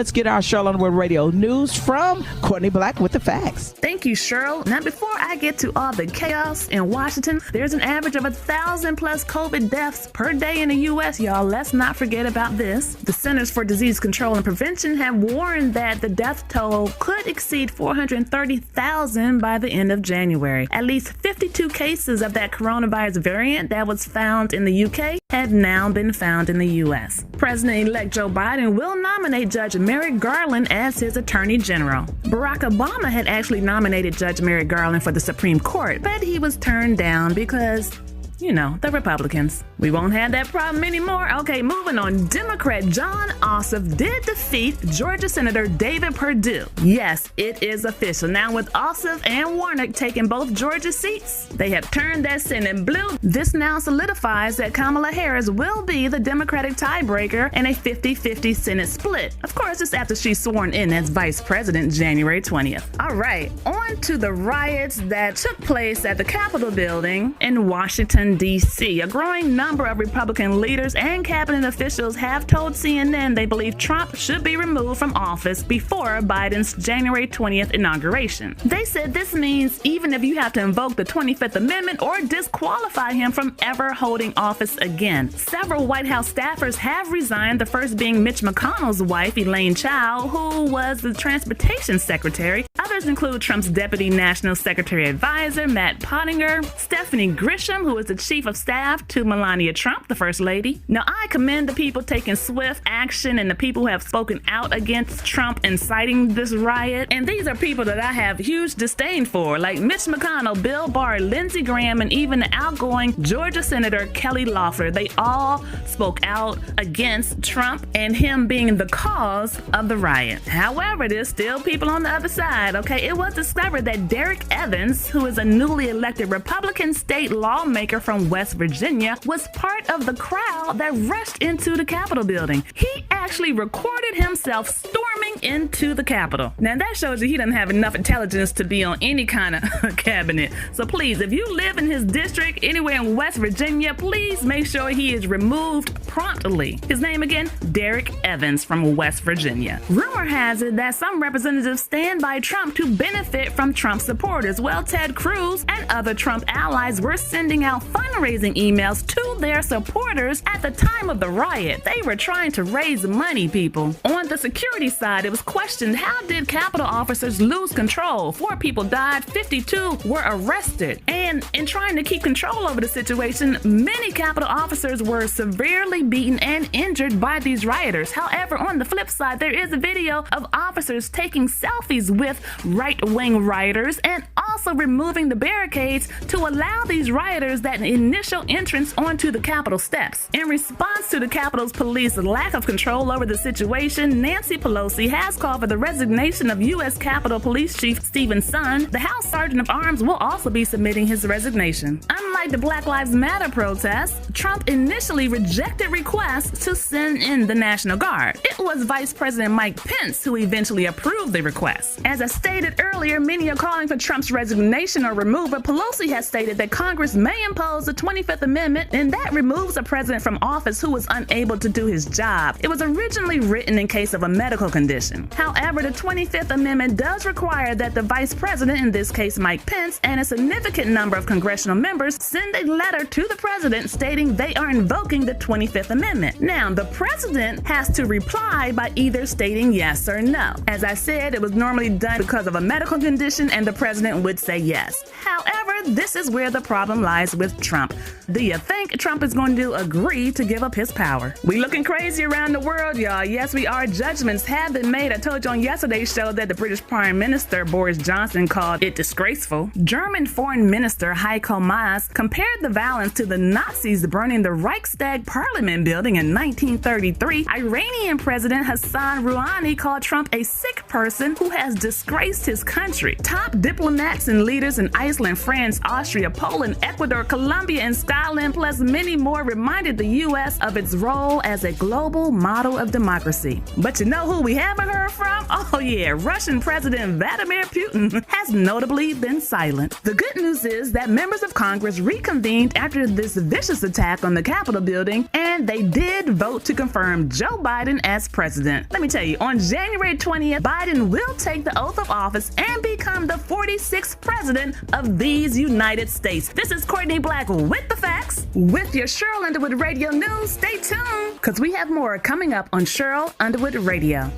let's get our Sheryl Underwood Radio news from Courtney Black with the facts. Thank you, Sheryl. Now, before I get to all the chaos in Washington, there's an average of 1,000 plus COVID deaths per day in the U.S., y'all. Let's not forget about this. The Centers for Disease Control and Prevention have warned that the death toll could exceed 430,000 by the end of January. At least 52 cases of that coronavirus variant that was found in the UK have now been found in the U.S. President-elect Joe Biden will nominate Judge Merrick Garland as his Attorney General. Barack Obama had actually nominated Judge Merrick Garland for the Supreme Court, but he was turned down because, you know, the Republicans. We won't have that problem anymore. Okay, moving on. Democrat Jon Ossoff did defeat Georgia Senator David Perdue. Yes, it is official. Now, with Ossoff and Warnock taking both Georgia seats, they have turned that Senate blue. This now solidifies that Kamala Harris will be the Democratic tiebreaker in a 50-50 Senate split. Of course, it's after she's sworn in as Vice President January 20th. All right, on to the riots that took place at the Capitol building in Washington, D.C. A growing number of Republican leaders and cabinet officials have told CNN they believe Trump should be removed from office before Biden's January 20th inauguration. They said this means even if you have to invoke the 25th Amendment or disqualify him from ever holding office again. Several White House staffers have resigned, the first being Mitch McConnell's wife, Elaine Chao, who was the transportation secretary. Others include Trump's deputy national secretary advisor, Matt Pottinger, Stephanie Grisham, who is the chief of staff to Melania Trump, the first lady. Now, I commend the people taking swift action and the people who have spoken out against Trump inciting this riot. And these are people that I have huge disdain for, like Mitch McConnell, Bill Barr, Lindsey Graham, and even the outgoing Georgia Senator Kelly Loeffler. They all spoke out against Trump and him being the cause of the riot. However, there's still people on the other side, okay? It was discovered that Derek Evans, who is a newly elected Republican state lawmaker from West Virginia, was part of the crowd that rushed into the Capitol building. He actually recorded himself storming into the Capitol. Now that shows you he doesn't have enough intelligence to be on any kind of cabinet. So please, if you live in his district anywhere in West Virginia, please make sure he is removed promptly. His name again, Derek Evans from West Virginia. Rumor has it that some representatives stand by Trump to benefit from Trump supporters. Well, Ted Cruz and other Trump allies were sending out fundraising emails to their supporters at the time of the riot. They were trying to raise money, people. On the security side, it was questioned, how did Capitol officers lose control? 4 people died, 52 were arrested. And in trying to keep control over the situation, many Capitol officers were severely beaten and injured by these rioters. However, on the flip side, there is a video of officers taking selfies with right-wing rioters and also removing the barricades to allow these rioters that initial entrance onto the Capitol steps. In response to the Capitol's police lack of control over the situation, Nancy Pelosi has called for the resignation of U.S. Capitol Police Chief Stephen Sund. The House Sergeant of Arms will also be submitting his resignation. Unlike the Black Lives Matter protests, Trump initially rejected requests to send in the National Guard. It was Vice President Mike Pence who eventually approved the request. As I stated earlier, many are calling for Trump's resignation or removal. Pelosi has stated that Congress may impose the 25th Amendment, and that removes a president from office who was unable to do his job. It was originally written in case of a medical condition. However, the 25th Amendment does require that the vice president, in this case Mike Pence, and a significant number of congressional members send a letter to the president stating they are invoking the 25th Amendment. Now, the president has to reply by either stating yes or no. As I said, it was normally done because of a medical condition, and the president would say yes. However, this is where the problem lies with Trump. Do you think Trump is going to agree to give up his power? We looking crazy around the world, y'all. Yes, we are. Judgments have been made. I told you on yesterday's show that the British Prime Minister Boris Johnson called it disgraceful. German Foreign Minister Heiko Maas compared the violence to the Nazis burning the Reichstag Parliament building in 1933. Iranian President Hassan Rouhani called Trump a sick person who has disgraced his country. Top diplomats and leaders in Iceland, France, Austria, Poland, Ecuador, Colombia, and Scotland, plus many more, reminded the U.S. of its role as a global model of democracy. But you know who we haven't heard from? Oh yeah, Russian President Vladimir Putin has notably been silent. The good news is that members of Congress reconvened after this vicious attack on the Capitol building, and and they did vote to confirm Joe Biden as president. Let me tell you, on January 20th, Biden will take the oath of office and become the 46th president of these United States. This is Courtney Black with the facts. With your Sheryl Underwood Radio news, stay tuned, because we have more coming up on Sheryl Underwood Radio.